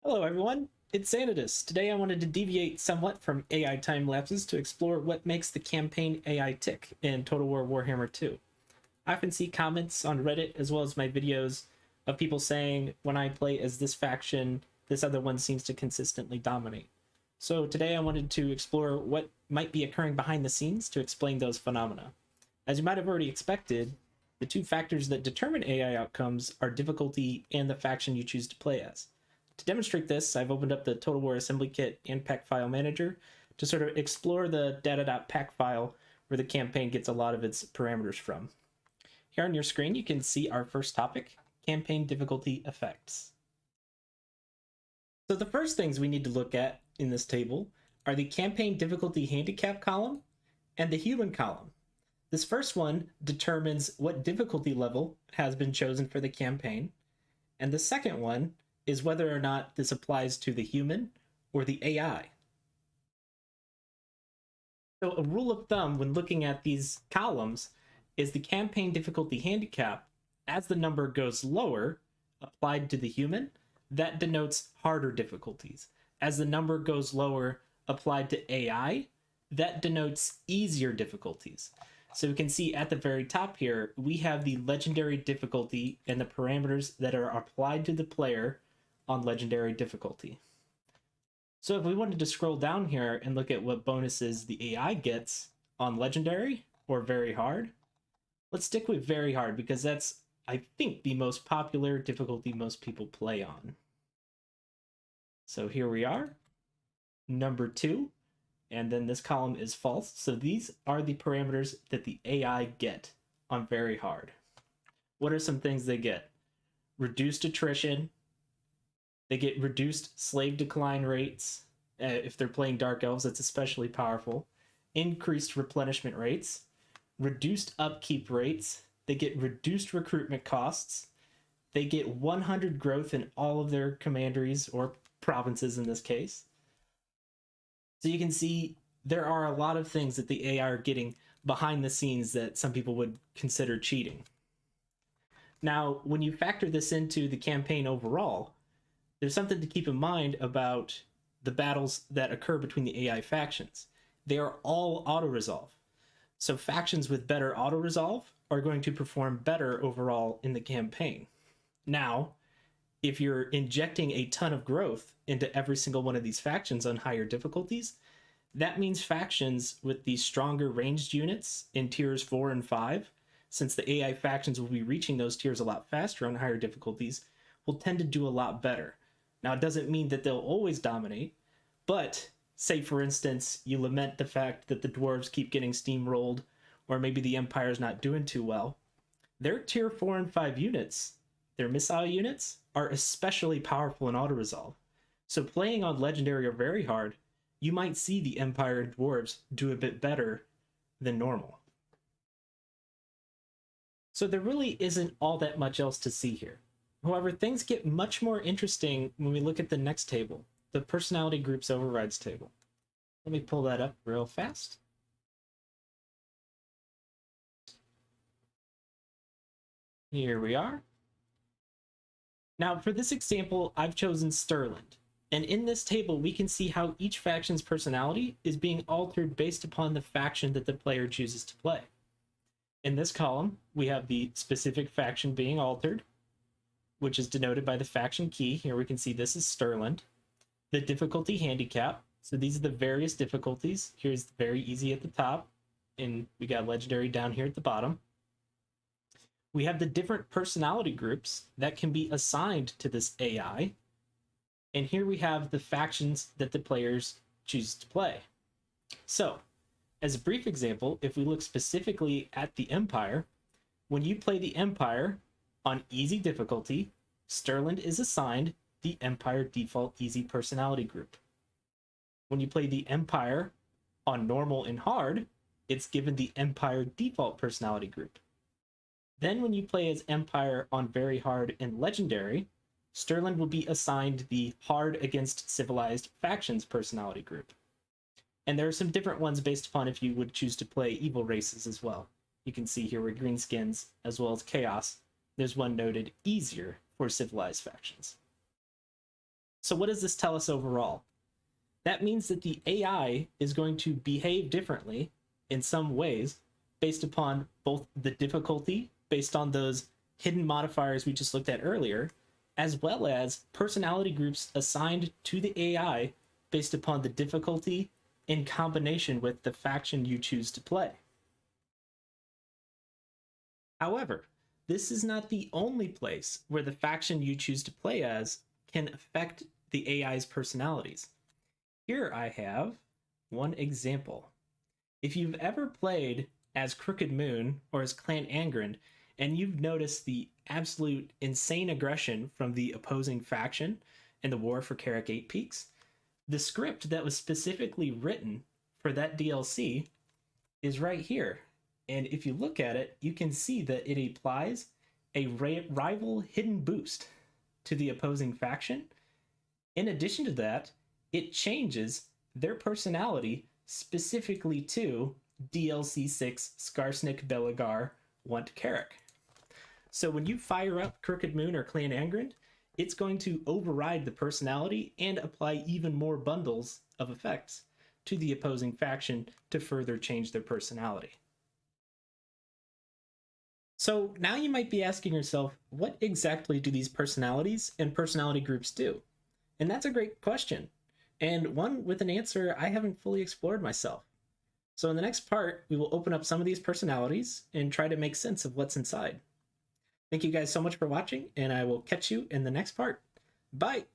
Hello everyone, it's Xanadus. Today I wanted to deviate somewhat from AI time lapses to explore what makes the campaign AI tick in Total War Warhammer 2. I often see comments on Reddit as well as my videos of people saying when I play as this faction, this other one seems to consistently dominate. So today I wanted to explore what might be occurring behind the scenes to explain those phenomena. As you might have already expected, the two factors that determine AI outcomes are difficulty and the faction you choose to play as. To demonstrate this, I've opened up the Total War Assembly Kit and Pack File Manager to sort of explore the data.pack file where the campaign gets a lot of its parameters from. Here on your screen, you can see our first topic, campaign difficulty effects. So the first things we need to look at in this table are the campaign difficulty handicap column and the human column. This first one determines what difficulty level has been chosen for the campaign, and the second one is whether or not this applies to the human or the AI. So a rule of thumb when looking at these columns is the campaign difficulty handicap, as the number goes lower applied to the human, that denotes harder difficulties. As the number goes lower applied to AI, that denotes easier difficulties. So we can see at the very top here, we have the legendary difficulty and the parameters that are applied to the player on legendary difficulty. So if we wanted to scroll down here and look at what bonuses the AI gets on legendary or very hard, let's stick with very hard because that's, I think, the most popular difficulty most people play on. So here we are, number 2, and then this column is false. So these are the parameters that the AI get on very hard. What are some things they get? Reduced attrition. They get reduced slave decline rates. If they're playing Dark Elves, that's especially powerful. Increased replenishment rates. Reduced upkeep rates. They get reduced recruitment costs. They get 100 growth in all of their commanderies, or provinces in this case. So you can see there are a lot of things that the AI are getting behind the scenes that some people would consider cheating. Now, when you factor this into the campaign overall, there's something to keep in mind about the battles that occur between the AI factions. They are all auto-resolve. So factions with better auto-resolve are going to perform better overall in the campaign. Now, if you're injecting a ton of growth into every single one of these factions on higher difficulties, that means factions with the stronger ranged units in tiers 4 and 5, since the AI factions will be reaching those tiers a lot faster on higher difficulties, will tend to do a lot better. Now, it doesn't mean that they'll always dominate, but say, for instance, you lament the fact that the dwarves keep getting steamrolled, or maybe the Empire's not doing too well. Their tier 4 and 5 units, their missile units, are especially powerful in auto-resolve. So playing on Legendary or Very Hard, you might see the Empire and dwarves do a bit better than normal. So there really isn't all that much else to see here. However, things get much more interesting when we look at the next table, the personality groups overrides table. Let me pull that up real fast. Here we are. Now, for this example, I've chosen Stirland. And in this table, we can see how each faction's personality is being altered based upon the faction that the player chooses to play. In this column, we have the specific faction being altered, which is denoted by the faction key. Here we can see this is Stirland. The difficulty handicap. So these are the various difficulties. Here's very easy at the top, and we got legendary down here at the bottom. We have the different personality groups that can be assigned to this AI. And here we have the factions that the players choose to play. So, as a brief example, if we look specifically at the Empire, when you play the Empire on easy difficulty, Stirland is assigned the Empire default easy personality group. When you play the Empire on normal and hard, it's given the Empire default personality group. Then when you play as Empire on very hard and legendary, Stirland will be assigned the hard against civilized factions personality group. And there are some different ones based upon if you would choose to play evil races as well. You can see here with greenskins as well as chaos, there's one noted easier for civilized factions. So what does this tell us overall? That means that the AI is going to behave differently in some ways based upon both the difficulty, based on those hidden modifiers we just looked at earlier, as well as personality groups assigned to the AI based upon the difficulty in combination with the faction you choose to play. However, this is not the only place where the faction you choose to play as can affect the AI's personalities. Here I have one example. If you've ever played as Crooked Moon or as Clan Angren, and you've noticed the absolute insane aggression from the opposing faction in the War for Carrick 8 Peaks, the script that was specifically written for that DLC is right here. And if you look at it, you can see that it applies a rival hidden boost to the opposing faction. In addition to that, it changes their personality specifically to DLC 6 Skarsnik Belagar Want Carrick. So when you fire up Crooked Moon or Clan Angren, it's going to override the personality and apply even more bundles of effects to the opposing faction to further change their personality. So now you might be asking yourself, what exactly do these personalities and personality groups do? And that's a great question, and one with an answer I haven't fully explored myself. So in the next part, we will open up some of these personalities and try to make sense of what's inside. Thank you guys so much for watching, and I will catch you in the next part. Bye!